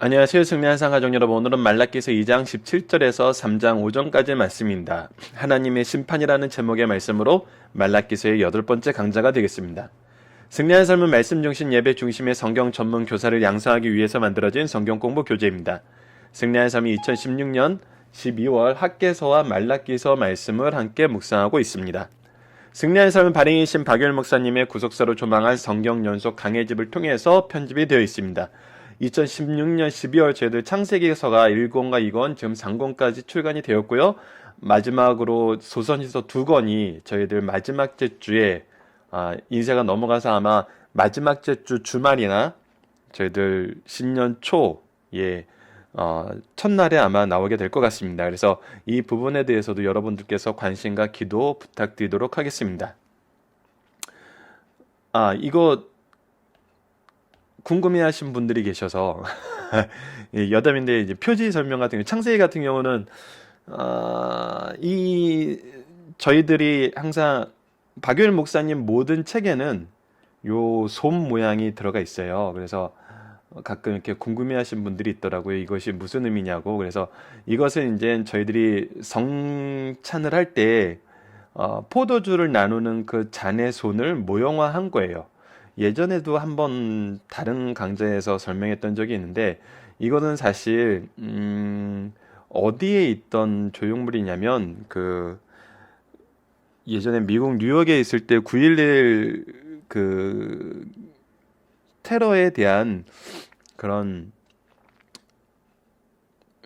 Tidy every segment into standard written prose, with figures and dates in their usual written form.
안녕하세요. 승리한상 가족 여러분. 오늘은 말라기서 2장 17절에서 3장 5절까지의 말씀입니다. 하나님의 심판이라는 제목의 말씀으로 말라기서의 8번째 강좌가 되겠습니다. 승리한 삶은 말씀 중심 예배 중심의 성경 전문 교사를 양성하기 위해서 만들어진 성경 공부 교재입니다. 승리한 삶이 2016년 12월 학개서와 말라기서 말씀을 함께 묵상하고 있습니다. 승리한 삶은 발행이신 박유일 목사님의 구속사로 조망한 성경 연속 강해집을 통해서 편집이 되어 있습니다. 2016년 12월 저희들 창세기서가 1권과 2권, 지금 3권까지 출간이 되었고요. 마지막으로 소선지서 2권이 저희들 마지막 주에 인쇄가 넘어가서 아마 마지막 주 주말이나 저희들 신년 초에 첫날에 아마 나오게 될 것 같습니다. 그래서 이 부분에 대해서도 여러분들께서 관심과 기도 부탁드리도록 하겠습니다. 이거 궁금해하신 분들이 계셔서 여담인데 이제 표지 설명 같은 경우 창세기 같은 경우는 이 저희들이 항상 박유일 목사님 모든 책에는 요 솜 모양이 들어가 있어요. 그래서 가끔 이렇게 궁금해하신 분들이 있더라고요. 이것이 무슨 의미냐고. 그래서 이것은 이제 저희들이 성찬을 할 때 포도주를 나누는 그 잔의 손을 모형화한 거예요. 예전에도 한번 다른 강좌에서 설명했던 적이 있는데 이거는 사실 어디에 있던 조형물이냐면 그 예전에 미국 뉴욕에 있을 때 9.11 그 테러에 대한 그런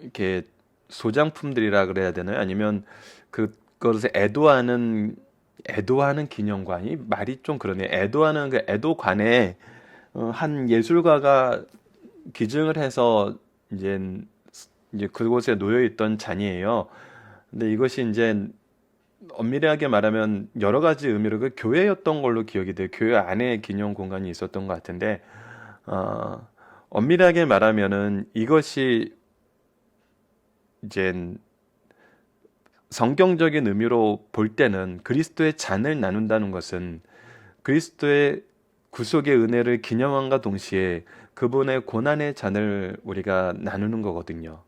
이렇게 소장품들이라 그래야 되나요? 아니면 그것을 애도하는 기념관이 말이 좀 그러네. 애도하는 그 애도관에 한 예술가가 기증을 해서 이제 그곳에 놓여 있던 잔이에요. 근데 이것이 이제 엄밀하게 말하면 여러 가지 의미로 그 교회였던 걸로 기억이 돼요. 교회 안에 기념 공간이 있었던 것 같은데 엄밀하게 말하면은 이것이 이제 성경적인 의미로 볼 때는 그리스도의 잔을 나눈다는 것은 그리스도의 구속의 은혜를 기념함과 동시에 그분의 고난의 잔을 우리가 나누는 거거든요.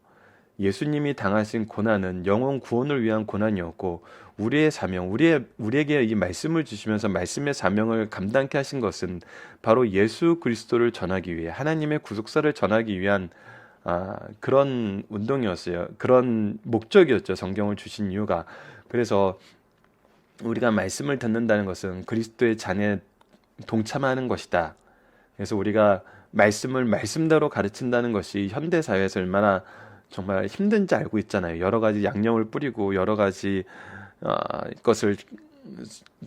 예수님이 당하신 고난은 영혼 구원을 위한 고난이었고 우리의 사명, 우리에게 이 말씀을 주시면서 말씀의 사명을 감당케 하신 것은 바로 예수 그리스도를 전하기 위해 하나님의 구속사를 전하기 위한 그런 운동이었어요. 그런 목적이었죠. 성경을 주신 이유가. 그래서 우리가 말씀을 듣는다는 것은 그리스도의 잔에 동참하는 것이다. 그래서 우리가 말씀을 말씀대로 가르친다는 것이 현대 사회에서 얼마나 정말 힘든지 알고 있잖아요. 여러 가지 양념을 뿌리고 여러 가지 것을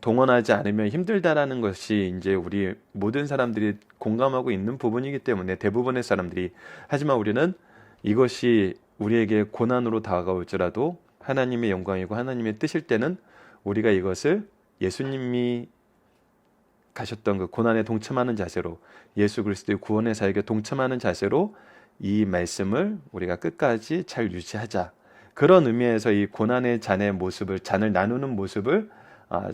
동원하지 않으면 힘들다라는 것이 이제 우리 모든 사람들이 공감하고 있는 부분이기 때문에 대부분의 사람들이 하지만 우리는 이것이 우리에게 고난으로 다가올지라도 하나님의 영광이고 하나님의 뜻일 때는 우리가 이것을 예수님이 가셨던 그 고난에 동참하는 자세로 예수 그리스도의 구원의 사역에 동참하는 자세로 이 말씀을 우리가 끝까지 잘 유지하자. 그런 의미에서 이 고난의 잔을 나누는 모습을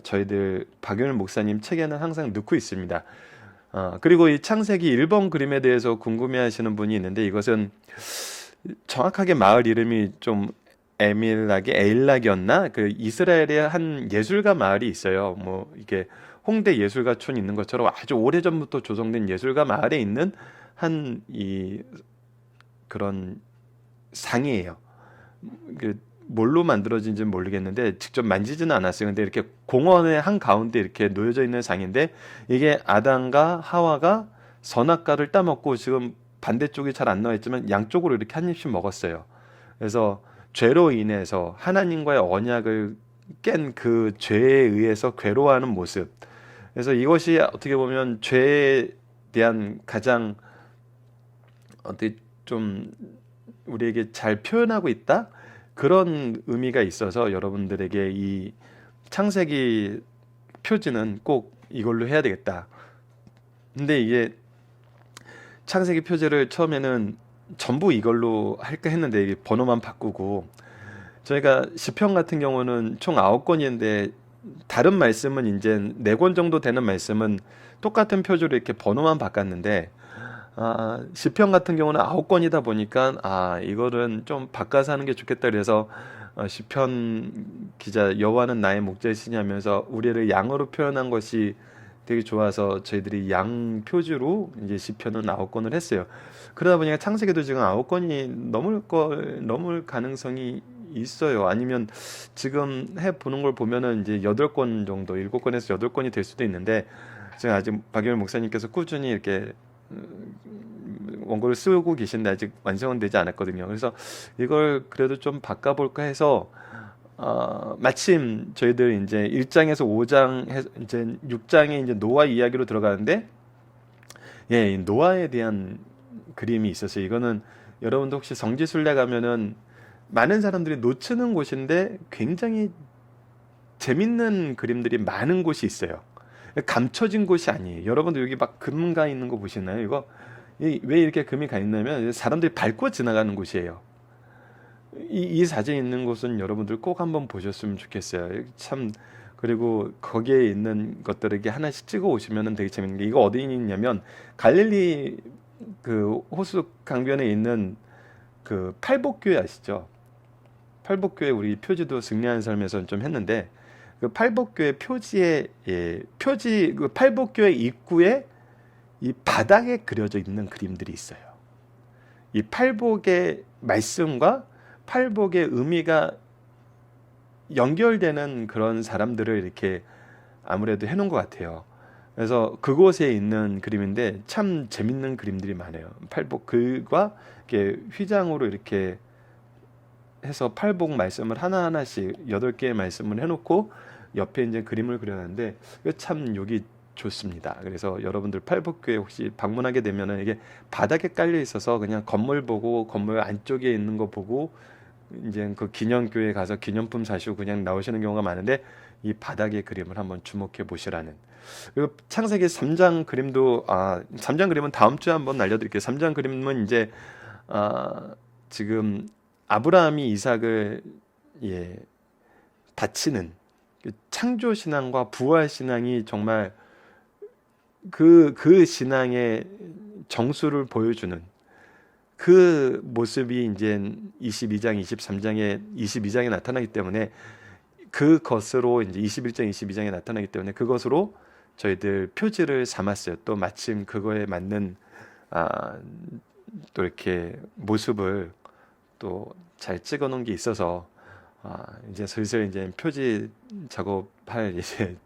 저희들 박윤일 목사님 책에는 항상 넣고 있습니다. 그리고 이 창세기 1번 그림에 대해서 궁금해하시는 분이 있는데 이것은 정확하게 마을 이름이 좀 에일락이었나? 그 이스라엘의 한 예술가 마을이 있어요. 뭐 이게 홍대 예술가촌 있는 것처럼 아주 오래전부터 조성된 예술가 마을에 있는 한 그런 상이에요. 뭘로 만들어진지는 모르겠는데 직접 만지지는 않았어요. 근데 이렇게 공원의 한 가운데 이렇게 놓여져 있는 상인데 이게 아담과 하와가 선악과를 따먹고 지금 반대쪽이 잘 안 나와 있지만 양쪽으로 이렇게 한 입씩 먹었어요. 그래서 죄로 인해서 하나님과의 언약을 깬 그 죄에 의해서 괴로워하는 모습. 그래서 이것이 어떻게 보면 죄에 대한 가장 어떻게 좀 우리에게 잘 표현하고 있다? 그런 의미가 있어서 여러분들에게 이 창세기 표지는 꼭 이걸로 해야 되겠다. 근데 이게 창세기 표지를 처음에는 전부 이걸로 할까 했는데 이게 번호만 바꾸고 저희가 시편 같은 경우는 총 9권인데 다른 말씀은 이제 4권 정도 되는 말씀은 똑같은 표지로 이렇게 번호만 바꿨는데 시편 같은 경우는 9권이다 보니까 이거는 좀 바꿔서 하는 게 좋겠다 그래서 시편 기자 여호와는 나의 목자이시니 하면서 우리를 양으로 표현한 것이 되게 좋아서 저희들이 양 표지로 이제 시편은 9권을 했어요. 그러다 보니까 창세기도 지금 9권이 넘을 가능성이 있어요. 아니면 지금 해 보는 걸 보면은 이제 8권 정도, 7권에서 8권이 될 수도 있는데 제가 아직 박열 목사님께서 꾸준히 이렇게 원고를 쓰고 계신데 아직 완성은 되지 않았거든요. 그래서 이걸 그래도 좀 바꿔볼까 해서 마침 저희들 이제 1장에서 5장 이제 6장에 이제 노아 이야기로 들어가는데 예, 이 노아에 대한 그림이 있었어요. 이거는 여러분도 혹시 성지순례 가면은 많은 사람들이 놓치는 곳인데 굉장히 재밌는 그림들이 많은 곳이 있어요. 감춰진 곳이 아니에요. 여러분들 여기 막 금 가 있는 거 보시나요? 이거 왜 이렇게 금이 가 있냐면 사람들이 밟고 지나가는 곳이에요. 이 사진 있는 곳은 여러분들 꼭 한번 보셨으면 좋겠어요. 참 그리고 거기에 있는 것들을 이렇게 하나씩 찍어 오시면 되게 재밌는 게 이거 어디 있냐면 갈릴리 그 호수 강변에 있는 그 팔복교회 아시죠? 팔복교회 우리 표지도 승리하는 삶에서 좀 했는데 그 팔복교회 표지에 표지 그 팔복교회 입구에 이 바닥에 그려져 있는 그림들이 있어요. 이 팔복의 말씀과 팔복의 의미가 연결되는 그런 사람들을 이렇게 아무래도 해놓은 것 같아요. 그래서 그곳에 있는 그림인데 참 재밌는 그림들이 많아요. 팔복 글과 이렇게 휘장으로 이렇게 해서 팔복 말씀을 하나하나씩 8개의 말씀을 해놓고 옆에 이제 그림을 그려놨는데 참 여기 좋습니다. 그래서 여러분들 팔복교회 혹시 방문하게 되면은 이게 바닥에 깔려 있어서 그냥 건물 보고 건물 안쪽에 있는 거 보고 이제 그 기념교회 가서 기념품 사시고 그냥 나오시는 경우가 많은데 이 바닥의 그림을 한번 주목해 보시라는. 그리고 창세기 3장 그림도 3장 그림은 다음 주에 한번 알려드릴게요. 3장 그림은 이제 지금 아브라함이 이삭을 바치는 그 창조 신앙과 부활 신앙이 정말 그 신앙의 정수를 보여주는 그 모습이 이제 22장, 22장에 나타나기 때문에 그것으로 이제 21장, 22장에 나타나기 때문에 그것으로 저희들 표지를 삼았어요. 또 마침 그거에 맞는 또 이렇게 모습을 또 잘 찍어 놓은 게 있어서 이제 슬슬 이제 표지 작업할 이제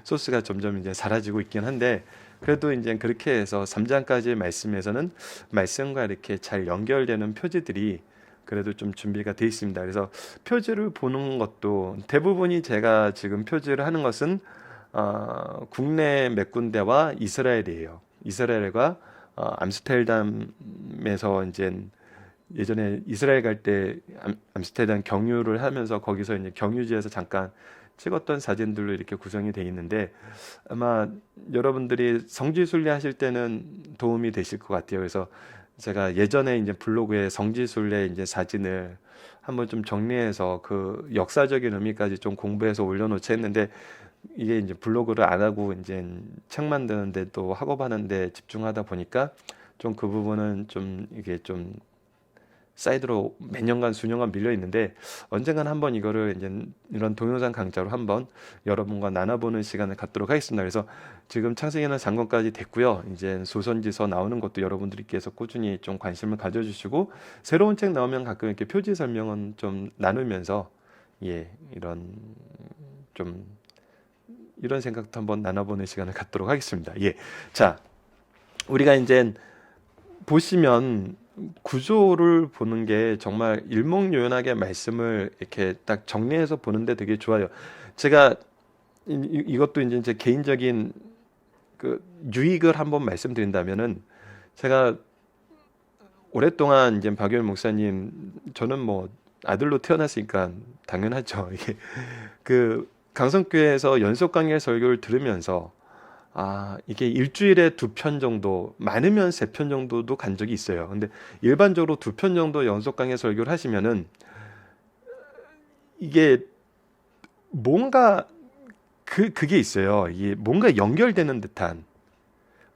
소스가 점점 이제 사라지고 있긴 한데 그래도 이제 그렇게 해서 3장까지 말씀에서는 말씀과 이렇게 잘 연결되는 표지들이 그래도 좀 준비가 돼 있습니다. 그래서 표지를 보는 것도 대부분이 제가 지금 표지를 하는 것은 국내 몇 군데와 이스라엘이에요. 이스라엘과 암스테르담에서 이제 예전에 이스라엘 갈 때 암스테르담 경유를 하면서 거기서 이제 경유지에서 잠깐 찍었던 사진들로 이렇게 구성이 되어 있는데 아마 여러분들이 성지순례 하실 때는 도움이 되실 것 같아요. 그래서 제가 예전에 이제 블로그에 성지순례 이제 사진을 한번 좀 정리해서 그 역사적인 의미까지 좀 공부해서 올려놓자 했는데 이게 이제 블로그를 안 하고 이제 책 만드는데 또 학업하는데 집중하다 보니까 좀 그 부분은 좀 이게 좀 사이드로 몇 년간 수년간 밀려 있는데 언젠간 한번 이거를 이제 이런 동영상 강좌로 한번 여러분과 나눠보는 시간을 갖도록 하겠습니다. 그래서 지금 창세기나 장건까지 됐고요. 이제 소선지서 나오는 것도 여러분들께서 꾸준히 좀 관심을 가져주시고 새로운 책 나오면 가끔 이렇게 표지 설명은 좀 나누면서 이런 좀 이런 생각도 한번 나눠보는 시간을 갖도록 하겠습니다. 자, 우리가 이제 보시면 구조를 보는 게 정말 일목요연하게 말씀을 이렇게 딱 정리해서 보는데 되게 좋아요. 제가 이것도 이제 제 개인적인 그 유익을 한번 말씀드린다면은 제가 오랫동안 이제 박유일 목사님 저는 뭐 아들로 태어났으니까 당연하죠. 이게 그 강성교회에서 연속 강의 설교를 들으면서 이게 일주일에 2편 정도, 많으면 3편 정도도 간 적이 있어요. 근데 일반적으로 2편 정도 연속 강의 설교를 하시면은 이게 뭔가 그게 있어요. 이게 뭔가 연결되는 듯한.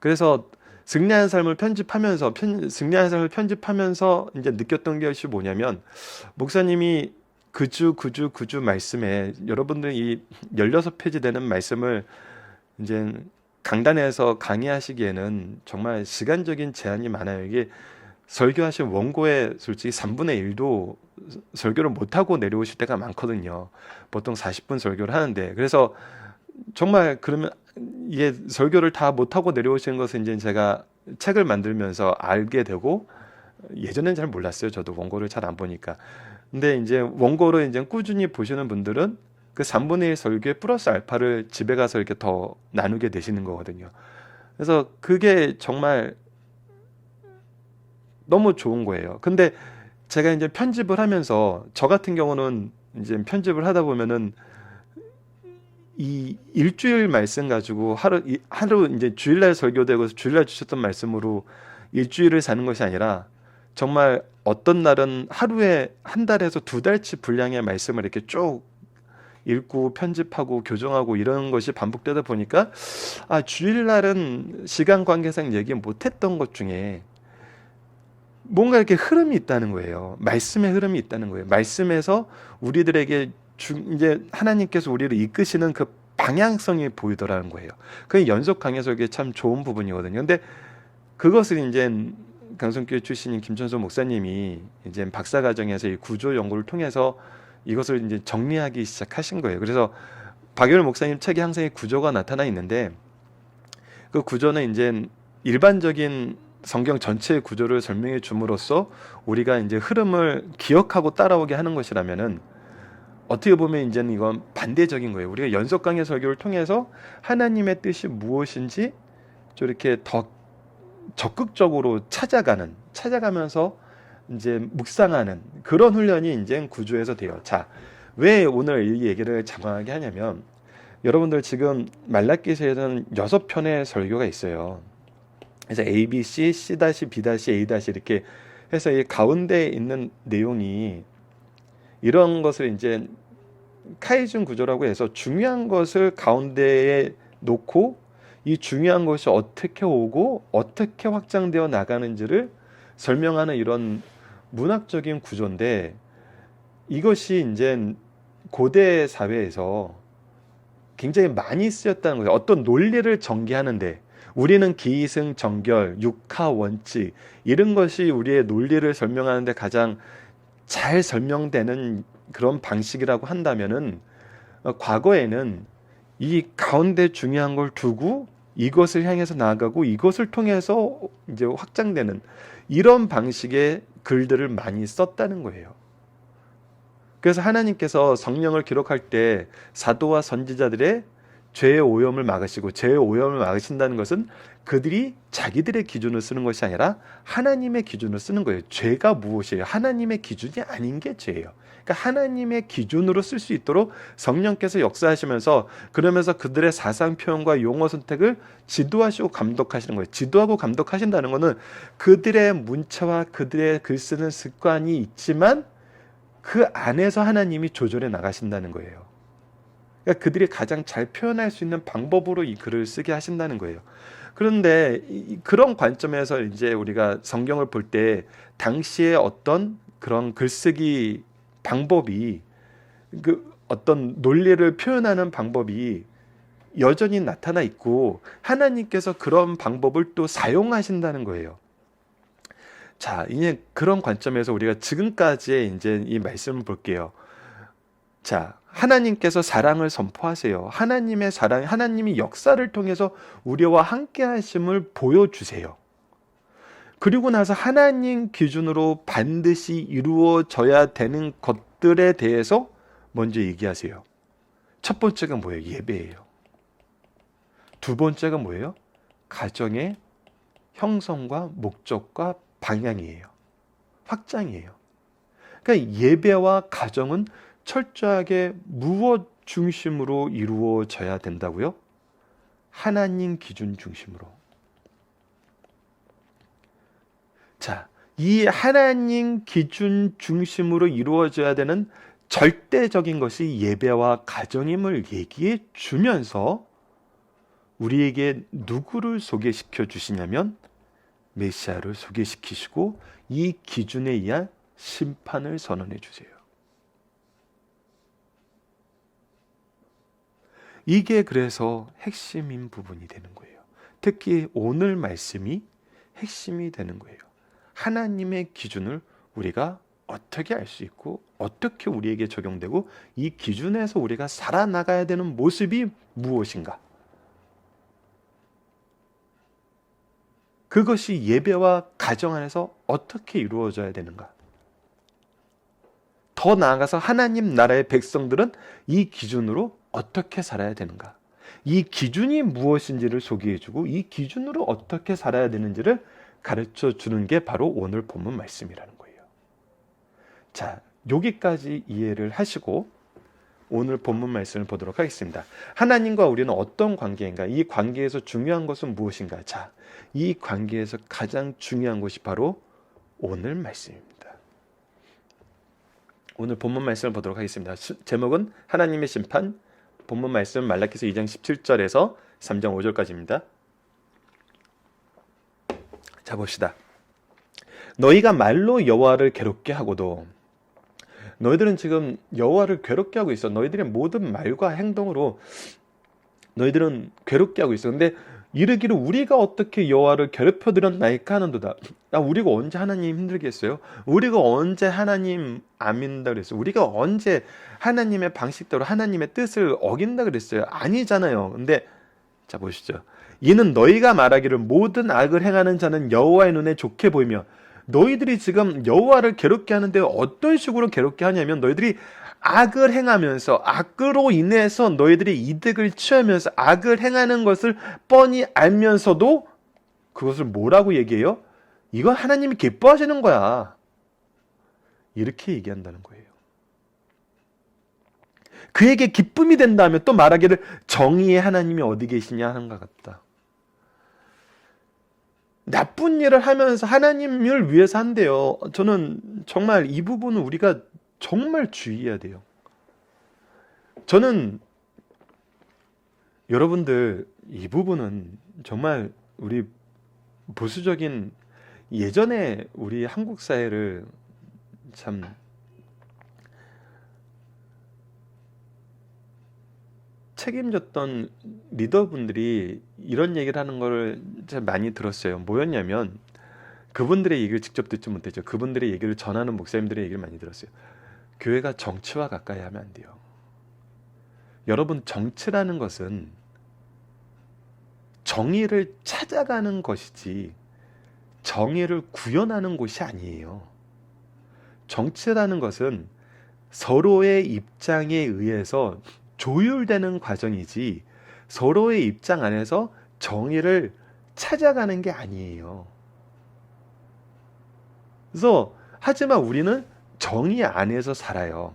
그래서 승리하는 삶을 편집하면서 이제 느꼈던 것이 뭐냐면, 목사님이 그 주 말씀에 여러분들 이 16페이지 되는 말씀을 이제 강단에서 강의하시기에는 정말 시간적인 제한이 많아요. 이게 설교하신 원고의 솔직히 3분의 1도 설교를 못하고 내려오실 때가 많거든요. 보통 40분 설교를 하는데, 그래서 정말 그러면 이게 설교를 다 못하고 내려오시는 것은 이제 제가 책을 만들면서 알게 되고, 예전엔 잘 몰랐어요. 저도 원고를 잘 안 보니까. 근데 이제 원고를 이제 꾸준히 보시는 분들은 그 3분의 1 설교에 플러스 알파를 집에 가서 이렇게 더 나누게 되시는 거거든요. 그래서 그게 정말 너무 좋은 거예요. 근데 제가 이제 편집을 하면서, 저 같은 경우는 이제 편집을 하다 보면은 이 일주일 말씀 가지고 하루 이제 주일날 설교되고 주일날 주셨던 말씀으로 일주일을 사는 것이 아니라, 정말 어떤 날은 하루에 한 달에서 두 달치 분량의 말씀을 이렇게 쭉 읽고 편집하고 교정하고 이런 것이 반복되다 보니까, 주일날은 시간 관계상 얘기 못했던 것 중에 뭔가 이렇게 흐름이 있다는 거예요. 말씀의 흐름이 있다는 거예요. 말씀에서 우리들에게 이제 하나님께서 우리를 이끄시는 그 방향성이 보이더라는 거예요. 그게 연속 강해 설교의 참 좋은 부분이거든요. 근데 그것을 이제 강성교회 출신인 김천수 목사님이 이제 박사과정에서 이 구조 연구를 통해서 이것을 이제 정리하기 시작하신 거예요. 그래서 박윤호 목사님 책에 항상 이 구조가 나타나 있는데, 그 구조는 이제 일반적인 성경 전체의 구조를 설명해 줌으로써 우리가 이제 흐름을 기억하고 따라오게 하는 것이라면은, 어떻게 보면 이제는 이건 반대적인 거예요. 우리가 연속 강의 설교를 통해서 하나님의 뜻이 무엇인지 저렇게 더 적극적으로 찾아가면서 이제 묵상하는 그런 훈련이 이제 구조에서 돼요. 자, 왜 오늘 이 얘기를 장황하게 하냐면, 여러분들 지금 말라기서에는 6편의 설교가 있어요. 그래서 A, B, C, C-, B-, A- 이렇게 해서 이 가운데 있는 내용이 이런 것을 이제 카이준 구조라고 해서 중요한 것을 가운데에 놓고 이 중요한 것이 어떻게 오고 어떻게 확장되어 나가는지를 설명하는 이런 문학적인 구조인데, 이것이 이제 고대 사회에서 굉장히 많이 쓰였다는 거예요. 어떤 논리를 전개하는데, 우리는 기승 정결, 육하 원칙, 이런 것이 우리의 논리를 설명하는데 가장 잘 설명되는 그런 방식이라고 한다면은, 과거에는 이 가운데 중요한 걸 두고 이것을 향해서 나아가고 이것을 통해서 이제 확장되는 이런 방식의 글들을 많이 썼다는 거예요. 그래서 하나님께서 성령을 기록할 때 사도와 선지자들의 죄의 오염을 막으시고, 죄의 오염을 막으신다는 것은 그들이 자기들의 기준을 쓰는 것이 아니라 하나님의 기준을 쓰는 거예요. 죄가 무엇이에요? 하나님의 기준이 아닌 게 죄예요. 그러니까 하나님의 기준으로 쓸 수 있도록 성령께서 역사하시면서, 그러면서 그들의 사상 표현과 용어 선택을 지도하시고 감독하시는 거예요. 지도하고 감독하신다는 것은 그들의 문체와 그들의 글 쓰는 습관이 있지만 그 안에서 하나님이 조절해 나가신다는 거예요. 그러니까 그들이 가장 잘 표현할 수 있는 방법으로 이 글을 쓰게 하신다는 거예요. 그런데 그런 관점에서 이제 우리가 성경을 볼 때 당시에 어떤 그런 글쓰기 방법이, 그 어떤 논리를 표현하는 방법이 여전히 나타나 있고, 하나님께서 그런 방법을 또 사용하신다는 거예요. 자, 이제 그런 관점에서 우리가 지금까지의 이제 이 말씀을 볼게요. 자, 하나님께서 사랑을 선포하세요. 하나님의 사랑, 하나님이 역사를 통해서 우리와 함께 하심을 보여주세요. 그리고 나서 하나님 기준으로 반드시 이루어져야 되는 것들에 대해서 먼저 얘기하세요. 첫 번째가 뭐예요? 예배예요. 두 번째가 뭐예요? 가정의 형성과 목적과 방향이에요. 확장이에요. 그러니까 예배와 가정은 철저하게 무엇 중심으로 이루어져야 된다고요? 하나님 기준 중심으로. 자, 이 하나님 기준 중심으로 이루어져야 되는 절대적인 것이 예배와 가정임을 얘기해 주면서 우리에게 누구를 소개시켜 주시냐면 메시아를 소개시키시고 이 기준에 의한 심판을 선언해 주세요. 이게 그래서 핵심인 부분이 되는 거예요. 특히 오늘 말씀이 핵심이 되는 거예요. 하나님의 기준을 우리가 어떻게 알 수 있고 어떻게 우리에게 적용되고 이 기준에서 우리가 살아나가야 되는 모습이 무엇인가? 그것이 예배와 가정 안에서 어떻게 이루어져야 되는가? 더 나아가서 하나님 나라의 백성들은 이 기준으로 어떻게 살아야 되는가? 이 기준이 무엇인지를 소개해주고 이 기준으로 어떻게 살아야 되는지를 가르쳐 주는 게 바로 오늘 본문 말씀이라는 거예요. 자, 여기까지 이해를 하시고 오늘 본문 말씀을 보도록 하겠습니다. 하나님과 우리는 어떤 관계인가? 이 관계에서 중요한 것은 무엇인가? 자, 이 관계에서 가장 중요한 것이 바로 오늘 말씀입니다. 오늘 본문 말씀을 보도록 하겠습니다. 제목은 하나님의 심판. 본문 말씀 말라기서 2장 17절에서 3장 5절까지입니다. 자, 봅시다. 너희가 말로 여호와를 괴롭게 하고도, 너희들은 지금 여호와를 괴롭게 하고 있어. 너희들의 모든 말과 행동으로 너희들은 괴롭게 하고 있어. 근데 이르기를 우리가 어떻게 여호와를 괴롭혀 드렸나이까 하는도다. 우리가 언제 하나님 힘들게 했어요? 우리가 언제 하나님 안 믿는다 그랬어요? 우리가 언제 하나님의 방식대로 하나님의 뜻을 어긴다 그랬어요? 아니잖아요. 근데 자, 보시죠. 이는 너희가 말하기를 모든 악을 행하는 자는 여호와의 눈에 좋게 보이며, 너희들이 지금 여호와를 괴롭게 하는데 어떤 식으로 괴롭게 하냐면, 너희들이 악을 행하면서 악으로 인해서 너희들이 이득을 취하면서 악을 행하는 것을 뻔히 알면서도 그것을 뭐라고 얘기해요? 이건 하나님이 기뻐하시는 거야. 이렇게 얘기한다는 거예요. 그에게 기쁨이 된다면 또 말하기를 정의의 하나님이 어디 계시냐 하는 것 같다. 나쁜 일을 하면서 하나님을 위해서 한대요. 저는 정말 이 부분은 우리가 정말 주의해야 돼요. 저는 여러분들 이 부분은 정말 우리 보수적인 예전에 우리 한국 사회를 참 책임졌던 리더분들이 이런 얘기를 하는 걸 많이 들었어요. 뭐였냐면, 그분들의 얘기를 직접 듣지 못했죠. 그분들의 얘기를 전하는 목사님들의 얘기를 많이 들었어요. 교회가 정치와 가까이 하면 안 돼요. 여러분, 정치라는 것은 정의를 찾아가는 것이지 정의를 구현하는 곳이 아니에요. 정치라는 것은 서로의 입장에 의해서 조율되는 과정이지 서로의 입장 안에서 정의를 찾아가는 게 아니에요. 그래서 하지만 우리는 정의 안에서 살아요.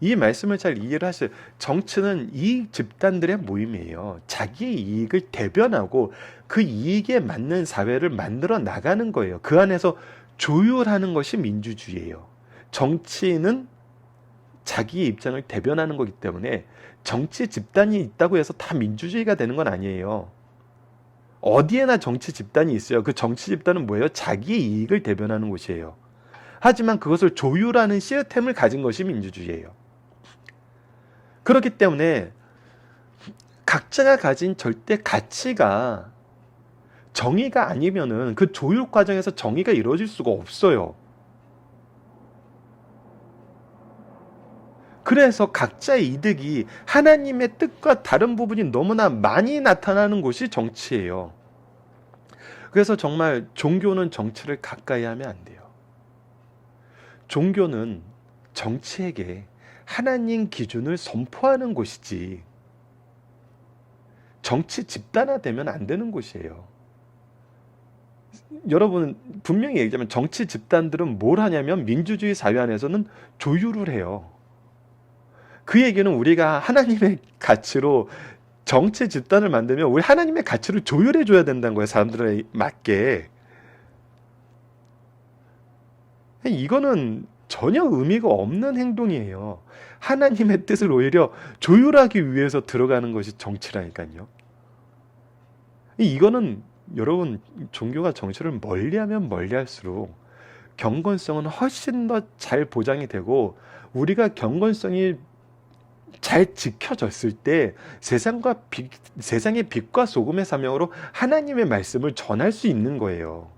이 말씀을 잘 이해를 하세요. 정치는 이 집단들의 모임이에요. 자기의 이익을 대변하고 그 이익에 맞는 사회를 만들어 나가는 거예요. 그 안에서 조율하는 것이 민주주의예요. 정치는 자기의 입장을 대변하는 거기 때문에 정치 집단이 있다고 해서 다 민주주의가 되는 건 아니에요. 어디에나 정치 집단이 있어요. 그 정치 집단은 뭐예요? 자기의 이익을 대변하는 곳이에요. 하지만 그것을 조율하는 시스템을 가진 것이 민주주의예요. 그렇기 때문에 각자가 가진 절대 가치가 정의가 아니면은 그 조율 과정에서 정의가 이루어질 수가 없어요. 그래서 각자의 이득이 하나님의 뜻과 다른 부분이 너무나 많이 나타나는 곳이 정치예요. 그래서 정말 종교는 정치를 가까이 하면 안 돼요. 종교는 정치에게 하나님 기준을 선포하는 곳이지 정치 집단화되면 안 되는 곳이에요. 여러분, 분명히 얘기하자면 정치 집단들은 뭘 하냐면 민주주의 사회 안에서는 조율을 해요. 그 얘기는 우리가 하나님의 가치로 정치 집단을 만들면 우리 하나님의 가치를 조율해 줘야 된다는 거예요. 사람들에 맞게. 이거는 전혀 의미가 없는 행동이에요. 하나님의 뜻을 오히려 조율하기 위해서 들어가는 것이 정치라니까요. 이거는 여러분, 종교가 정치를 멀리하면 멀리할수록 경건성은 훨씬 더 잘 보장이 되고, 우리가 경건성이 잘 지켜졌을 때 세상의 빛과 소금의 사명으로 하나님의 말씀을 전할 수 있는 거예요.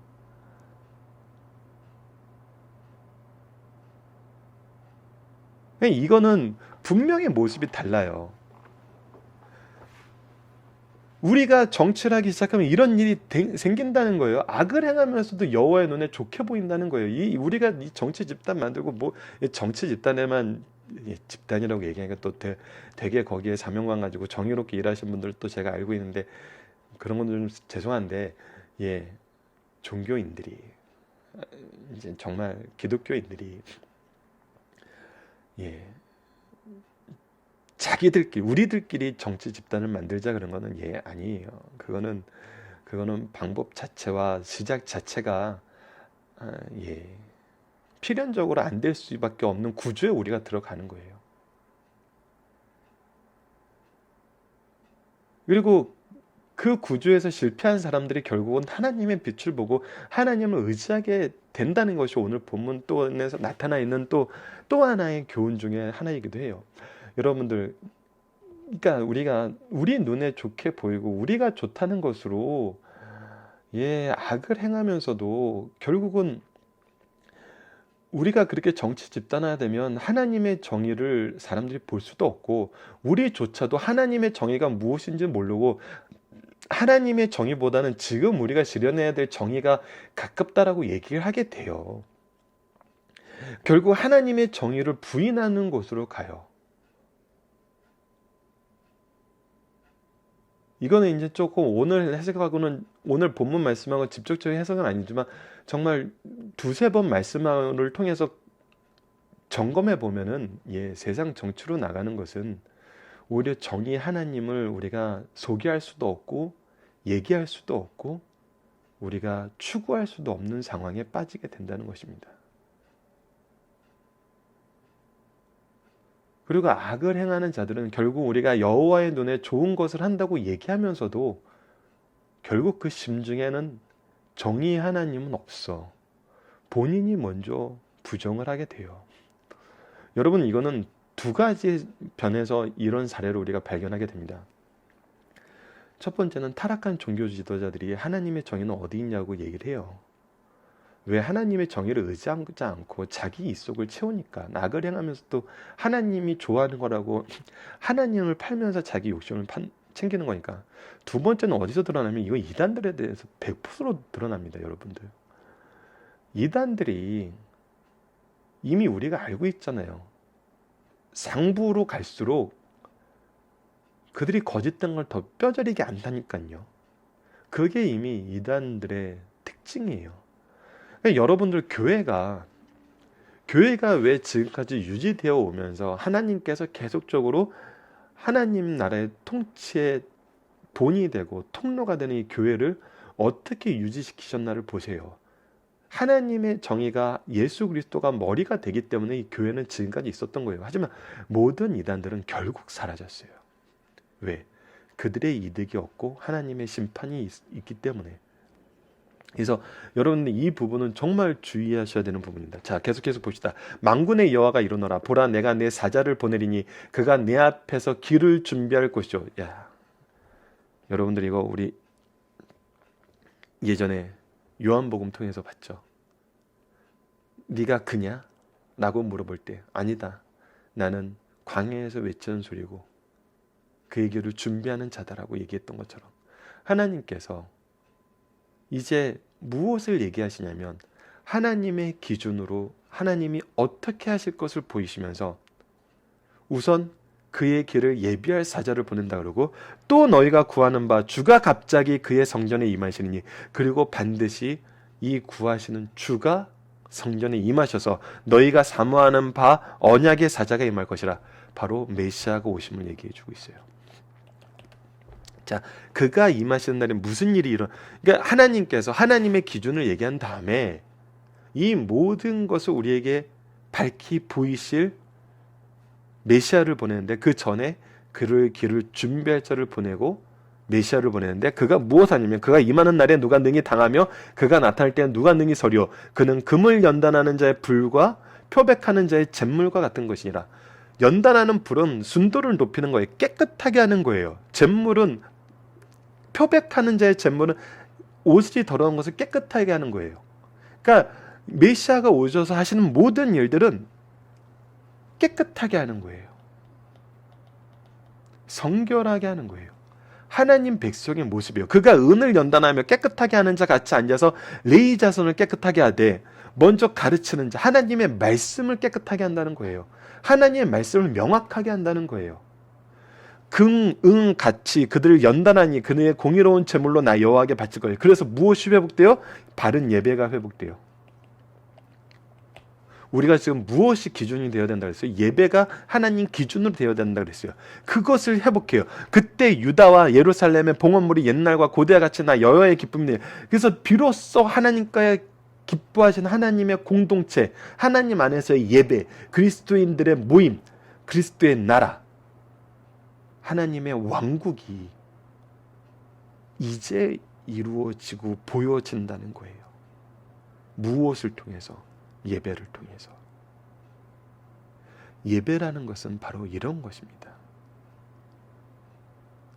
이거는 분명히 모습이 달라요. 우리가 정치를 하기 시작하면 이런 일이 생긴다는 거예요. 악을 행하면서도 여호와의 눈에 좋게 보인다는 거예요. 우리가 이 정치 집단 만들고 뭐 정치 집단에만 집단이라고 얘기하니까 또 되게 거기에 사명감 가지고 정의롭게 일하시는 분들도 제가 알고 있는데, 그런 건 좀 죄송한데, 예, 종교인들이, 이제 정말 기독교인들이, 예, 우리들끼리 정치 집단을 만들자 그런 거는 아니에요. 그거는 방법 자체와 시작 자체가 예, 필연적으로 안 될 수밖에 없는 구조에 우리가 들어가는 거예요. 그리고 그 구조에서 실패한 사람들이 결국은 하나님의 빛을 보고 하나님을 의지하게 된다는 것이 오늘 본문 또에서 나타나 있는 또 하나의 교훈 중에 하나이기도 해요. 여러분들, 그러니까 우리 눈에 좋게 보이고 우리가 좋다는 것으로 악을 행하면서도 결국은 우리가 그렇게 정치 집단화되면 하나님의 정의를 사람들이 볼 수도 없고, 우리조차도 하나님의 정의가 무엇인지 모르고 하나님의 정의보다는 지금 우리가 실현해야 될 정의가 가깝다라고 얘기를 하게 돼요. 결국 하나님의 정의를 부인하는 곳으로 가요. 이거는 이제 조금 오늘 해석하고는, 오늘 본문 말씀하고 직접적인 해석은 아니지만 정말 두세 번 말씀을 통해서 점검해 보면은 세상 정치로 나가는 것은 오히려 정의 하나님을 우리가 소개할 수도 없고 얘기할 수도 없고 우리가 추구할 수도 없는 상황에 빠지게 된다는 것입니다. 그리고 악을 행하는 자들은 결국 우리가 여호와의 눈에 좋은 것을 한다고 얘기하면서도 결국 그 심중에는 정의 하나님은 없어. 본인이 먼저 부정을 하게 돼요. 여러분, 이거는 두 가지 변에서 이런 사례를 우리가 발견하게 됩니다. 첫 번째는 타락한 종교 지도자들이 하나님의 정의는 어디 있냐고 얘기를 해요. 왜? 하나님의 정의를 의지하지 않고 자기 이속을 채우니까. 악을 행하면서도 하나님이 좋아하는 거라고 하나님을 팔면서 자기 욕심을 챙기는 거니까. 두 번째는 어디서 드러나면 이거 이단들에 대해서 100% 드러납니다. 여러분들, 이단들이 이미 우리가 알고 있잖아요. 상부로 갈수록 그들이 거짓된 걸 더 뼈저리게 안다니까요. 그게 이미 이단들의 특징이에요. 그러니까 여러분들, 교회가 왜 지금까지 유지되어 오면서 하나님께서 계속적으로 하나님 나라의 통치의 본이 되고 통로가 되는 이 교회를 어떻게 유지시키셨나를 보세요. 하나님의 정의가 예수 그리스도가 머리가 되기 때문에 이 교회는 지금까지 있었던 거예요. 하지만 모든 이단들은 결국 사라졌어요. 왜? 그들의 이득이 없고 하나님의 심판이 있기 때문에. 그래서 여러분들, 이 부분은 정말 주의하셔야 되는 부분입니다. 자, 계속해서 봅시다. 만군의 여호와가 이르노라. 보라, 내가 내 사자를 보내리니 그가 내 앞에서 길을 준비할 것이요. 여러분들, 이거 우리 예전에 요한복음 통해서 봤죠. 네가 그냐? 라고 물어볼 때, 아니다, 나는 광야에서 외치는 소리고 그의 길을 준비하는 자다라고 얘기했던 것처럼, 하나님께서 이제 무엇을 얘기하시냐면 하나님의 기준으로 하나님이 어떻게 하실 것을 보이시면서 우선 그의 길을 예비할 사자를 보낸다 그러고, 또 너희가 구하는 바 주가 갑자기 그의 성전에 임하시느니, 그리고 반드시 이 구하시는 주가 성전에 임하셔서 너희가 사모하는 바 언약의 사자가 임할 것이라. 바로 메시아가 오심을 얘기해 주고 있어요. 자, 그가 임하시는 날에 무슨 일이 그러니까 하나님께서 하나님의 기준을 얘기한 다음에 이 모든 것을 우리에게 밝히 보이실 메시아를 보내는데, 그 전에 그를 길을 준비할 자를 보내고 메시아를 보내는데 그가 무엇 하냐면 그가 임하는 날에 누가 능히 당하며 그가 나타날 때는 누가 능히 서리오. 그는 금을 연단하는 자의 불과 표백하는 자의 잿물과 같은 것이니라. 연단하는 불은 순도를 높이는 거예요. 깨끗하게 하는 거예요. 잿물은 표백하는 자의 잿물은 옷이 더러운 것을 깨끗하게 하는 거예요. 그러니까 메시아가 오셔서 하시는 모든 일들은 깨끗하게 하는 거예요. 성결하게 하는 거예요. 하나님 백성의 모습이에요. 그가 은을 연단하며 깨끗하게 하는 자 같이 앉아서 레위 자손을 깨끗하게 하되 먼저 가르치는 자, 하나님의 말씀을 깨끗하게 한다는 거예요. 하나님의 말씀을 명확하게 한다는 거예요. 금, 은 같이 그들을 연단하니 그의 공의로운 제물로 나 여호와께 바칠 거예요. 그래서 무엇이 회복돼요? 바른 예배가 회복돼요. 우리가 지금 무엇이 기준이 되어야 된다 그랬어요? 예배가 하나님 기준으로 되어야 된다 그랬어요. 그것을 회복해요. 그때 유다와 예루살렘의 봉헌물이 옛날과 고대와 같이 나 여호와의 기쁨이에요. 그래서 비로소 하나님과의 기뻐하신 하나님의 공동체, 하나님 안에서의 예배, 그리스도인들의 모임, 그리스도의 나라, 하나님의 왕국이 이제 이루어지고 보여진다는 거예요. 무엇을 통해서? 예배를 통해서. 예배라는 것은 바로 이런 것입니다.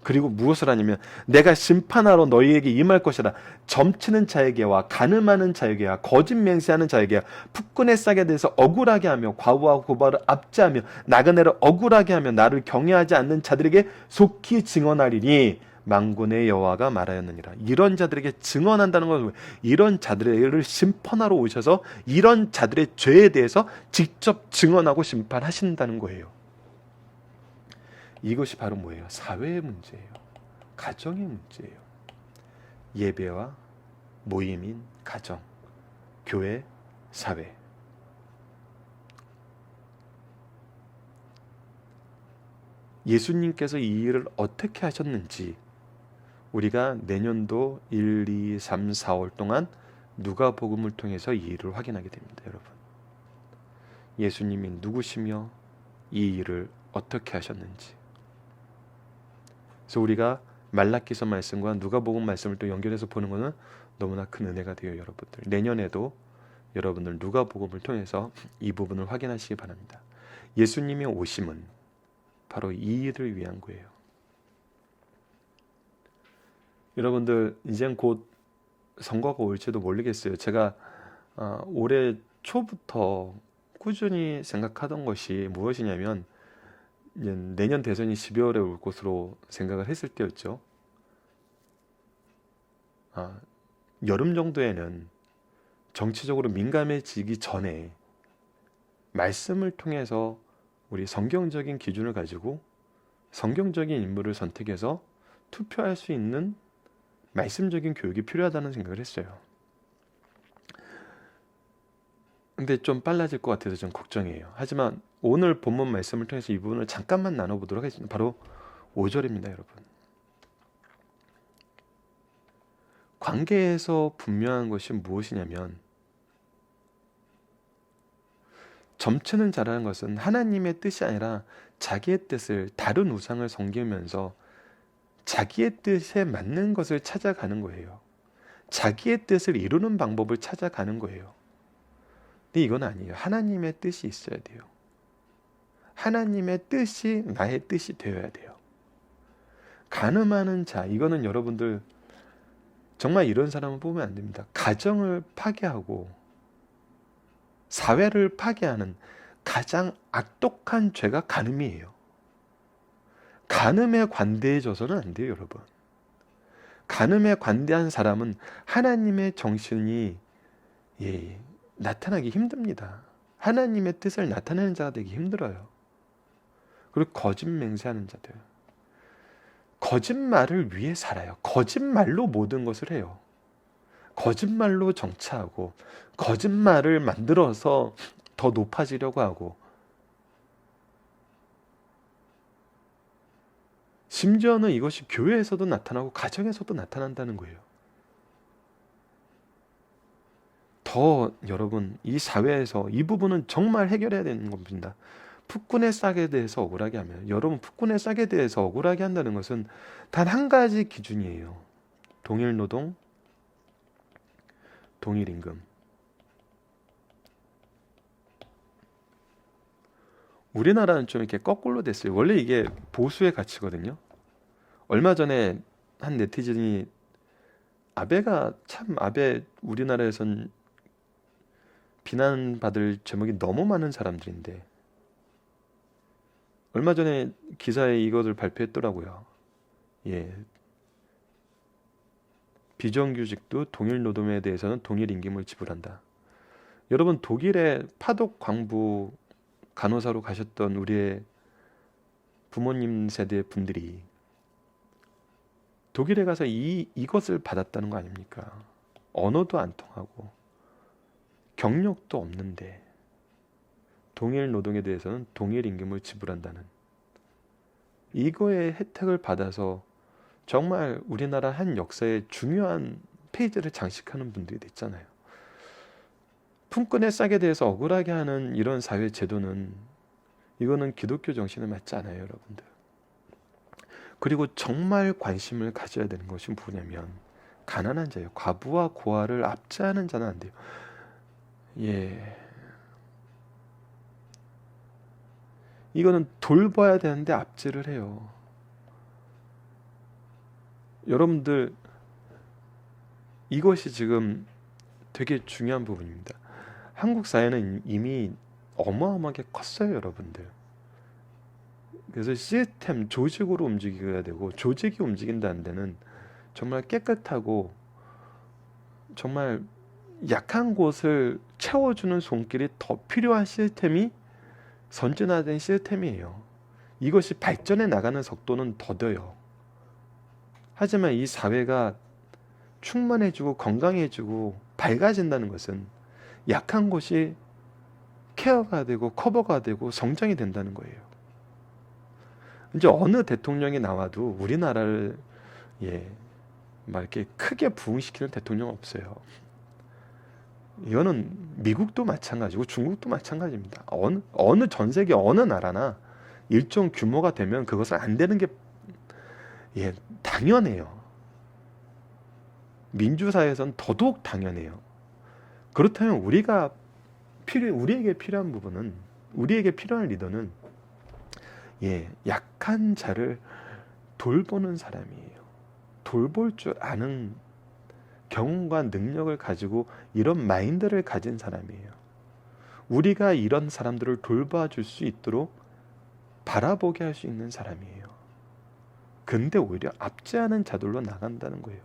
그리고 무엇을 하냐면 내가 심판하러 너희에게 임할 것이라. 점치는 자에게와 간음하는 자에게와 거짓 맹세하는 자에게와 푸근에 싸게 대해서 억울하게 하며 과부와 고발을 압제하며 나그네를 억울하게 하며 나를 경외하지 않는 자들에게 속히 증언하리니 만군의 여호와가 말하였느니라. 이런 자들에게 증언한다는 것은 이런 자들을 심판하러 오셔서 이런 자들의 죄에 대해서 직접 증언하고 심판하신다는 거예요. 이것이 바로 뭐예요? 사회의 문제예요. 가정의 문제예요. 예배와 모임인 가정, 교회, 사회. 예수님께서 이 일을 어떻게 하셨는지 우리가 내년도 1, 2, 3, 4월 동안 누가복음을 통해서 이 일을 확인하게 됩니다. 여러분, 예수님이 누구시며 이 일을 어떻게 하셨는지. 그래서 우리가 말라기서 말씀과 누가복음 말씀을 또 연결해서 보는 것은 너무나 큰 은혜가 돼요. 여러분들, 내년에도 여러분들 누가복음을 통해서 이 부분을 확인하시기 바랍니다. 예수님의 오심은 바로 이 일을 위한 거예요. 여러분들, 이젠 곧 선거가 올지도 모르겠어요. 제가 올해 초부터 꾸준히 생각하던 것이 무엇이냐면 내년 대선이 12월에 올 것으로 생각을 했을 때였죠. 여름 정도에는 정치적으로 민감해지기 전에 말씀을 통해서 우리 성경적인 기준을 가지고 성경적인 인물을 선택해서 투표할 수 있는 말씀적인 교육이 필요하다는 생각을 했어요. 근데 좀 빨라질 것 같아서 좀 걱정이에요. 하지만 오늘 본문 말씀을 통해서 이 부분을 잠깐만 나눠보도록 하겠습니다. 바로 5절입니다. 여러분, 관계에서 분명한 것이 무엇이냐면 점치는 자라는 것은 하나님의 뜻이 아니라 자기의 뜻을, 다른 우상을 섬기면서 자기의 뜻에 맞는 것을 찾아가는 거예요. 자기의 뜻을 이루는 방법을 찾아가는 거예요. 근데 이건 아니에요. 하나님의 뜻이 있어야 돼요. 하나님의 뜻이 나의 뜻이 되어야 돼요. 간음하는 자, 이거는 여러분들 정말 이런 사람을 보면 안 됩니다. 가정을 파괴하고 사회를 파괴하는 가장 악독한 죄가 간음이에요. 간음에 관대해져서는 안 돼요, 여러분. 간음에 관대한 사람은 하나님의 정신이 나타나기 힘듭니다. 하나님의 뜻을 나타내는 자가 되기 힘들어요. 그리고 거짓 맹세하는 자들, 거짓말을 위해 살아요. 거짓말로 모든 것을 해요. 거짓말로 정치하고 거짓말을 만들어서 더 높아지려고 하고, 심지어는 이것이 교회에서도 나타나고 가정에서도 나타난다는 거예요. 더 여러분, 이 사회에서 이 부분은 정말 해결해야 되는 겁니다. 풋군의 싹에 대해서 억울하게 하면, 여러분 풋군의 싹에 대해서 억울하게 한다는 것은 단 한 가지 기준이에요. 동일 노동, 동일 임금. 우리나라는 좀 이렇게 거꾸로 됐어요. 원래 이게 보수의 가치거든요. 얼마 전에 한 네티즌이 아베 우리나라에선 비난받을 제목이 너무 많은 사람들인데 얼마 전에 기사에 이것을 발표했더라고요. 예, 비정규직도 동일 노동에 대해서는 동일 임금을 지불한다. 여러분 독일의 파독 광부 간호사로 가셨던 우리의 부모님 세대 분들이 독일에 가서 이것을 받았다는 거 아닙니까? 언어도 안 통하고 경력도 없는데 동일 노동에 대해서는 동일 임금을 지불한다는 이거의 혜택을 받아서 정말 우리나라 한 역사의 중요한 페이지를 장식하는 분들이 됐잖아요. 품꾼의 싹에 대해서 억울하게 하는 이런 사회 제도는 이거는 기독교 정신에 맞지 않아요, 여러분들. 그리고 정말 관심을 가져야 되는 것이 뭐냐면 가난한 자예요. 과부와 고아를 압제하는 자는 안 돼요. 예, 이거는 돌봐야 되는데 압제를 해요. 여러분들 이것이 지금 되게 중요한 부분입니다. 한국 사회는 이미 어마어마하게 컸어요, 여러분들. 그래서 시스템, 조직으로 움직여야 되고 조직이 움직인다는 데는 정말 깨끗하고 정말 약한 곳을 채워주는 손길이 더 필요한 시스템이 선진화된 시스템이에요. 이것이 발전해 나가는 속도는 더뎌요. 하지만 이 사회가 충만해지고 건강해지고 밝아진다는 것은 약한 곳이 케어가 되고 커버가 되고 성장이 된다는 거예요. 이제 어느 대통령이 나와도 우리나라를 막 이렇게 크게 부흥시키는 대통령 없어요. 이거는 미국도 마찬가지고 중국도 마찬가지입니다. 어느 전 세계 어느 나라나 일정 규모가 되면 그것을 안 되는 게 당연해요. 민주사회에선 더더욱 당연해요. 그렇다면 우리에게 필요한 부분은 우리에게 필요한 리더는 약한 자를 돌보는 사람이에요. 돌볼 줄 아는 경험과 능력을 가지고 이런 마인드를 가진 사람이에요. 우리가 이런 사람들을 돌봐줄 수 있도록 바라보게 할 수 있는 사람이에요. 근데 오히려 압제하는 자들로 나간다는 거예요.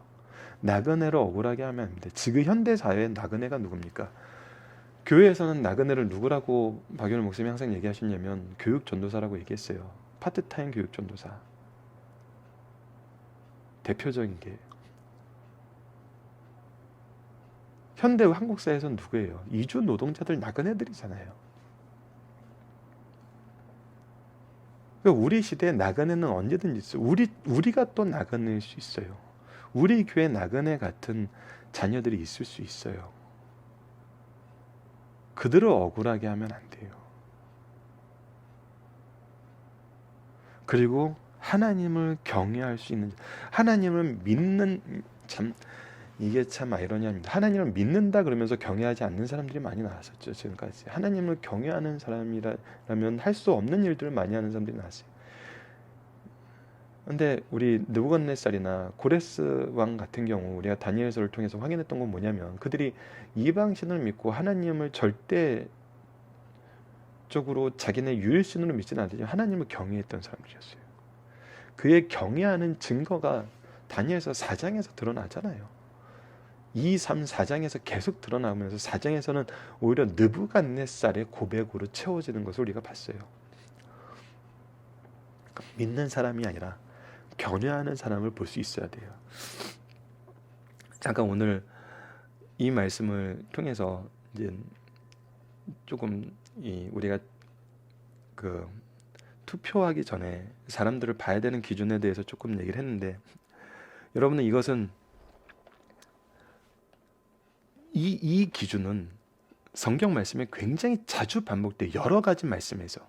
나그네를 억울하게 하면 안 됩니다. 지금 현대 사회의 나그네가 누굽니까? 교회에서는 나그네를 누구라고 박윤호 목사님이 항상 얘기하시냐면 교육 전도사라고 얘기했어요. 파트타임 교육 전도사. 대표적인 게 현대 한국 사회에서는 누구예요? 이주 노동자들 나그네들이잖아요. 그러니까 우리 시대에 나그네는 언제든지 있어요. 우리가 또 나그네일 수 있어요. 우리 교회 나그네 같은 자녀들이 있을 수 있어요. 그들을 억울하게 하면 안 돼요. 그리고 하나님을 경외할 수 있는, 하나님을 믿는, 이게 참 아이러니합니다. 하나님을 믿는다 그러면서 경외하지 않는 사람들이 많이 나왔었죠, 지금까지. 하나님을 경외하는 사람이라면 할 수 없는 일들을 많이 하는 사람들이 나왔어요. 근데 우리 느부갓네살이나 고레스 왕 같은 경우 우리가 다니엘서를 통해서 확인했던 건 뭐냐면 그들이 이방신을 믿고 하나님을 절대적으로 자기네 유일신으로 믿지는 않았지만 하나님을 경외했던 사람들이었어요. 그의 경외하는 증거가 다니엘서 4장에서 드러나잖아요. 2, 3, 4장에서 계속 드러나면서 4장에서는 오히려 느부갓네살의 고백으로 채워지는 것을 우리가 봤어요. 믿는 사람이 아니라 견해하는 사람을 볼 수 있어야 돼요. 잠깐 오늘 이 말씀을 통해서 이제 조금 우리가 그 투표하기 전에 사람들을 봐야 되는 기준에 대해서 조금 얘기를 했는데 여러분은 이것은 이 기준은 성경 말씀에 굉장히 자주 반복돼요. 여러 가지 말씀에서.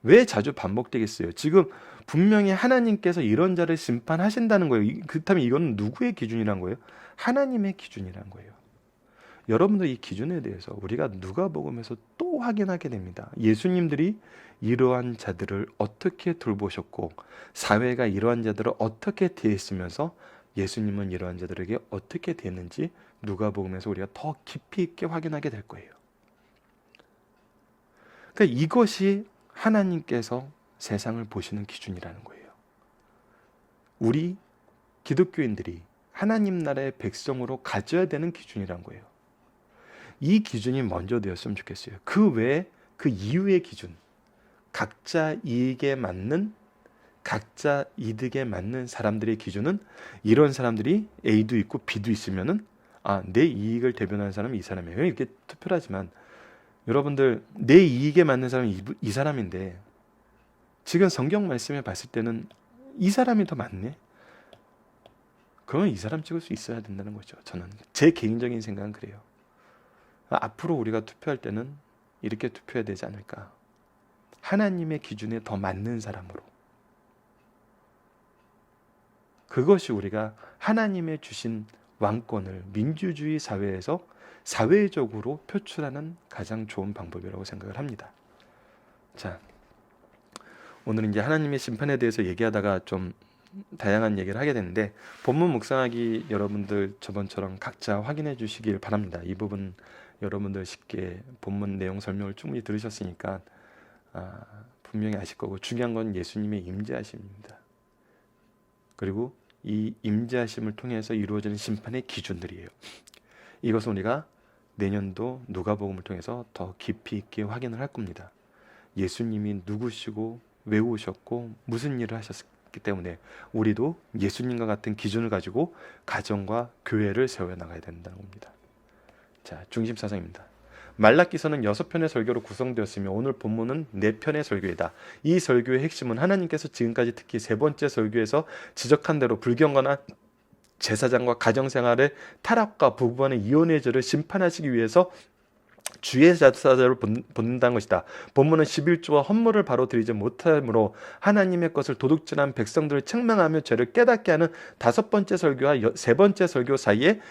왜 자주 반복되겠어요? 지금 분명히 하나님께서 이런 자를 심판하신다는 거예요. 그렇다면 이건 누구의 기준이란 거예요? 하나님의 기준이란 거예요. 여러분들 이 기준에 대해서 우리가 누가복음에서 또 확인하게 됩니다. 예수님들이 이러한 자들을 어떻게 돌보셨고 사회가 이러한 자들을 어떻게 대했으면서 예수님은 이러한 자들에게 어떻게 대했는지 누가복음에서 우리가 더 깊이 있게 확인하게 될 거예요. 그러니까 이것이 하나님께서 세상을 보시는 기준이라는 거예요. 우리 기독교인들이 하나님 나라의 백성으로 가져야 되는 기준이란 거예요. 이 기준이 먼저 되었으면 좋겠어요. 그 외에 그 이후의 기준, 각자 이익에 맞는, 각자 이득에 맞는 사람들의 기준은 이런 사람들이 A도 있고 B도 있으면은 내 이익을 대변하는 사람은 이 사람이에요. 이렇게 투표를 하지만 여러분들 내 이익에 맞는 사람은 이 사람인데 지금 성경 말씀에 봤을 때는 이 사람이 더 맞네? 그러면 이 사람 찍을 수 있어야 된다는 거죠. 저는 제 개인적인 생각은 그래요. 앞으로 우리가 투표할 때는 이렇게 투표해야 되지 않을까. 하나님의 기준에 더 맞는 사람으로. 그것이 우리가 하나님의 주신 왕권을 민주주의 사회에서 사회적으로 표출하는 가장 좋은 방법이라고 생각을 합니다. 자, 오늘은 이제 하나님의 심판에 대해서 얘기하다가 좀 다양한 얘기를 하게 되는데 본문 묵상하기 여러분들 저번처럼 각자 확인해 주시길 바랍니다. 이 부분 여러분들 쉽게 본문 내용 설명을 충분히 들으셨으니까 분명히 아실 거고 중요한 건 예수님의 임재하심입니다. 그리고 이 임재하심을 통해서 이루어지는 심판의 기준들이에요. 이것은 우리가 내년도 누가복음을 통해서 더 깊이 있게 확인을 할 겁니다. 예수님이 누구시고 왜 오셨고 무슨 일을 하셨기 때문에 우리도 예수님과 같은 기준을 가지고 가정과 교회를 세워나가야 된다는 겁니다. 자, 중심사상입니다. 말라기서는 6편의 설교로 구성되었으며 오늘 본문은 4편의 설교이다. 이 설교의 핵심은 하나님께서 지금까지 특히 3번째 설교에서 지적한 대로 불경건한 제사장과 가정생활의 타락과 부부간의 이혼의 죄를 심판하시기 위해서 주의 제사자를 본다는 것이다. 본문은 11조와 헌물을 바로 드리지 못함으로 하나님의 것을 도둑질한 백성들을 책망하며 죄를 깨닫게 하는 5번째 설교와 3번째 설교 사이에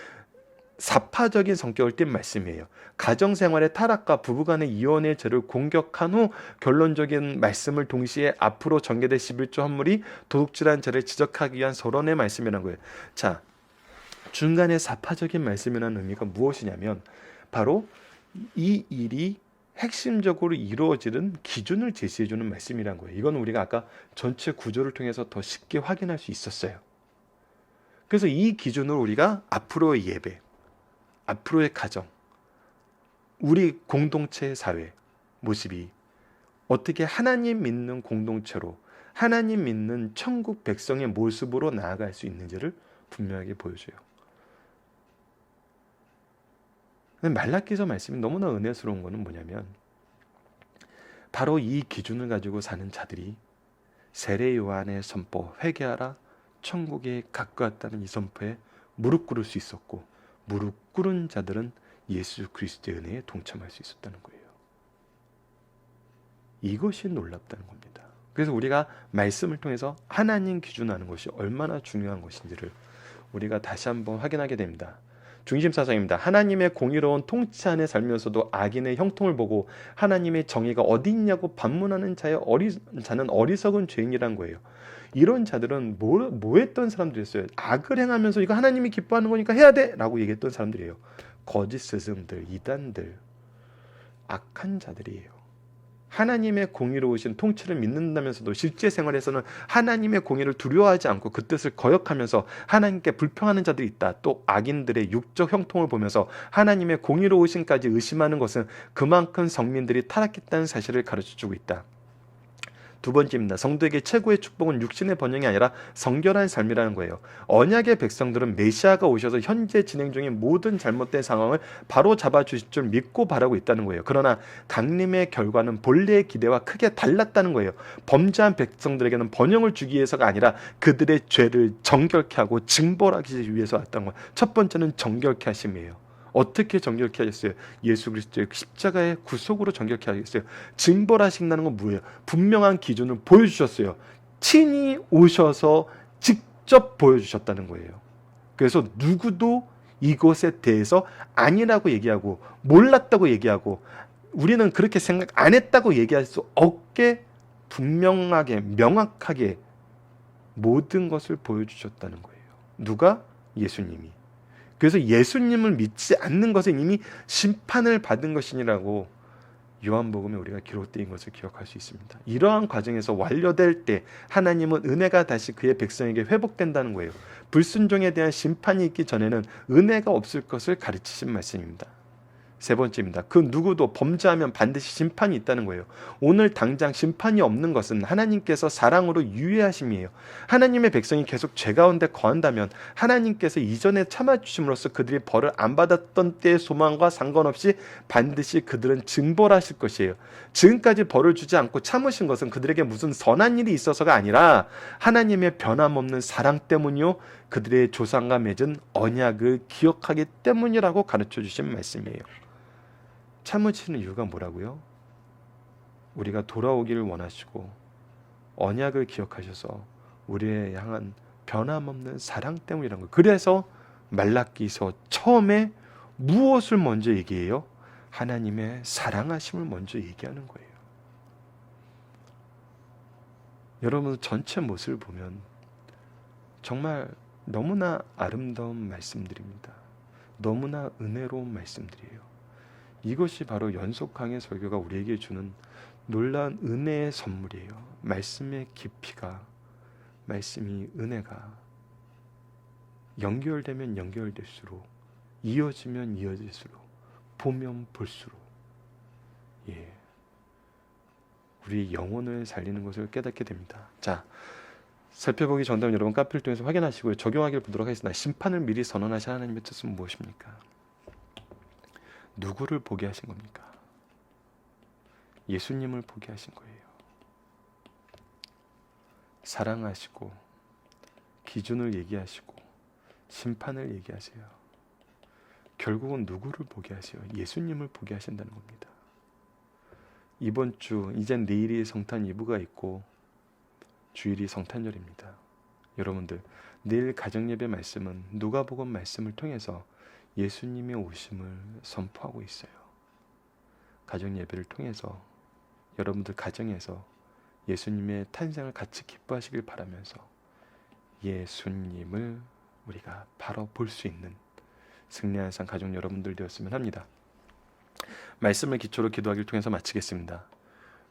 사파적인 성격을 띤 말씀이에요. 가정생활의 타락과 부부간의 이혼의 죄를 공격한 후 결론적인 말씀을 동시에 앞으로 전개될 11조 헌물이 도둑질한 죄를 지적하기 위한 서론의 말씀이라는 거예요. 자, 중간에 사파적인 말씀이라는 의미가 무엇이냐면 바로 이 일이 핵심적으로 이루어지는 기준을 제시해주는 말씀이란 거예요. 이건 우리가 아까 전체 구조를 통해서 더 쉽게 확인할 수 있었어요. 그래서 이 기준으로 우리가 앞으로의 예배, 앞으로의 가정, 우리 공동체의 사회 모습이 어떻게 하나님 믿는 공동체로 하나님 믿는 천국 백성의 모습으로 나아갈 수 있는지를 분명하게 보여줘요. 말라기서 말씀이 너무나 은혜스러운 것은 뭐냐면 바로 이 기준을 가지고 사는 자들이 세례 요한의 선포 회개하라 천국에 가까웠다는 이 선포에 무릎 꿇을 수 있었고 무릎 꿇은 자들은 예수 그리스도의 은혜에 동참할 수 있었다는 거예요. 이것이 놀랍다는 겁니다. 그래서 우리가 말씀을 통해서 하나님 기준하는 것이 얼마나 중요한 것인지를 우리가 다시 한번 확인하게 됩니다. 중심사상입니다. 하나님의 공의로운 통치 안에 살면서도 악인의 형통을 보고 하나님의 정의가 어디 있냐고 반문하는 자는 어리석은 죄인이란 거예요. 이런 자들은 뭐 했던 사람들이었어요? 악을 행하면서 이거 하나님이 기뻐하는 거니까 해야 돼! 라고 얘기했던 사람들이에요. 거짓 스승들, 이단들, 악한 자들이에요. 하나님의 공의로우신 통치를 믿는다면서도 실제 생활에서는 하나님의 공의를 두려워하지 않고 그 뜻을 거역하면서 하나님께 불평하는 자들이 있다. 또 악인들의 육적 형통을 보면서 하나님의 공의로우신까지 의심하는 것은 그만큼 성민들이 타락했다는 사실을 가르쳐주고 있다. 두 번째입니다. 성도에게 최고의 축복은 육신의 번영이 아니라 성결한 삶이라는 거예요. 언약의 백성들은 메시아가 오셔서 현재 진행 중인 모든 잘못된 상황을 바로 잡아주실 줄 믿고 바라고 있다는 거예요. 그러나 강림의 결과는 본래의 기대와 크게 달랐다는 거예요. 범죄한 백성들에게는 번영을 주기 위해서가 아니라 그들의 죄를 정결케 하고 징벌하기 위해서 왔다는 거예요. 첫 번째는 정결케 하심이에요. 어떻게 정결케 하셨어요? 예수 그리스도의 십자가의 구속으로 정결케 하셨어요. 징벌하신다는 건 뭐예요? 분명한 기준을 보여주셨어요. 친히 오셔서 직접 보여주셨다는 거예요. 그래서 누구도 이것에 대해서 아니라고 얘기하고 몰랐다고 얘기하고 우리는 그렇게 생각 안 했다고 얘기할 수 없게 분명하게 명확하게 모든 것을 보여주셨다는 거예요. 누가? 예수님이. 그래서 예수님을 믿지 않는 것은 이미 심판을 받은 것이니라고 요한복음에 우리가 기록된 것을 기억할 수 있습니다. 이러한 과정에서 완료될 때 하나님은 은혜가 다시 그의 백성에게 회복된다는 거예요. 불순종에 대한 심판이 있기 전에는 은혜가 없을 것을 가르치신 말씀입니다. 세 번째입니다. 그 누구도 범죄하면 반드시 심판이 있다는 거예요. 오늘 당장 심판이 없는 것은 하나님께서 사랑으로 유예하심이에요. 하나님의 백성이 계속 죄 가운데 거한다면 하나님께서 이전에 참아주심으로써 그들이 벌을 안 받았던 때의 소망과 상관없이 반드시 그들은 징벌하실 것이에요. 지금까지 벌을 주지 않고 참으신 것은 그들에게 무슨 선한 일이 있어서가 아니라 하나님의 변함없는 사랑 때문이요 그들의 조상과 맺은 언약을 기억하기 때문이라고 가르쳐 주신 말씀이에요. 참으시는 이유가 뭐라고요? 우리가 돌아오기를 원하시고 언약을 기억하셔서 우리에 향한 변함없는 사랑 때문이라는 거예요. 그래서 말라기서 처음에 무엇을 먼저 얘기해요? 하나님의 사랑하심을 먼저 얘기하는 거예요. 여러분 전체 모습을 보면 정말 너무나 아름다운 말씀들입니다. 너무나 은혜로운 말씀들이에요. 이것이 바로 연속 강의 설교가 우리에게 주는 놀라운 은혜의 선물이에요. 말씀의 깊이가, 말씀이 은혜가 연결되면 연결될수록, 이어지면 이어질수록, 보면 볼수록 우리 영혼을 살리는 것을 깨닫게 됩니다. 자, 살펴보기 전담 여러분 카페를 통해서 확인하시고요. 적용하기를 보도록 하겠습니다. 심판을 미리 선언하신 하나님의 뜻은 무엇입니까? 누구를 보게 하신 겁니까? 예수님을 보게 하신 거예요. 사랑하시고 기준을 얘기하시고 심판을 얘기하세요. 결국은 누구를 보게 하세요? 예수님을 보게 하신다는 겁니다. 이번 주 이젠 내일이 성탄 2부가 있고 주일이 성탄절입니다. 여러분들 내일 가정예배 말씀은 누가복음 말씀을 통해서 예수님의 오심을 선포하고 있어요. 가정예배를 통해서 여러분들 가정에서 예수님의 탄생을 같이 기뻐하시길 바라면서 예수님을 우리가 바로 볼 수 있는 승리한 상 가족 여러분들 되었으면 합니다. 말씀을 기초로 기도하기를 통해서 마치겠습니다.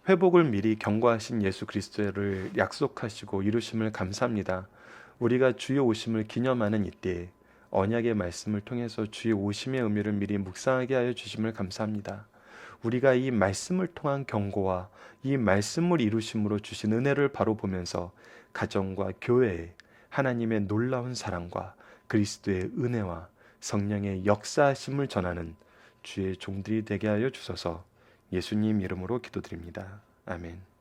회복을 미리 경고하신 예수 그리스도를 약속하시고 이루심을 감사합니다. 우리가 주의 오심을 기념하는 이때에 언약의 말씀을 통해서 주의 오심의 의미를 미리 묵상하게 하여 주심을 감사합니다. 우리가 이 말씀을 통한 경고와 이 말씀을 이루심으로 주신 은혜를 바로 보면서 가정과 교회에 하나님의 놀라운 사랑과 그리스도의 은혜와 성령의 역사하심을 전하는 주의 종들이 되게 하여 주소서. 예수님 이름으로 기도드립니다. 아멘.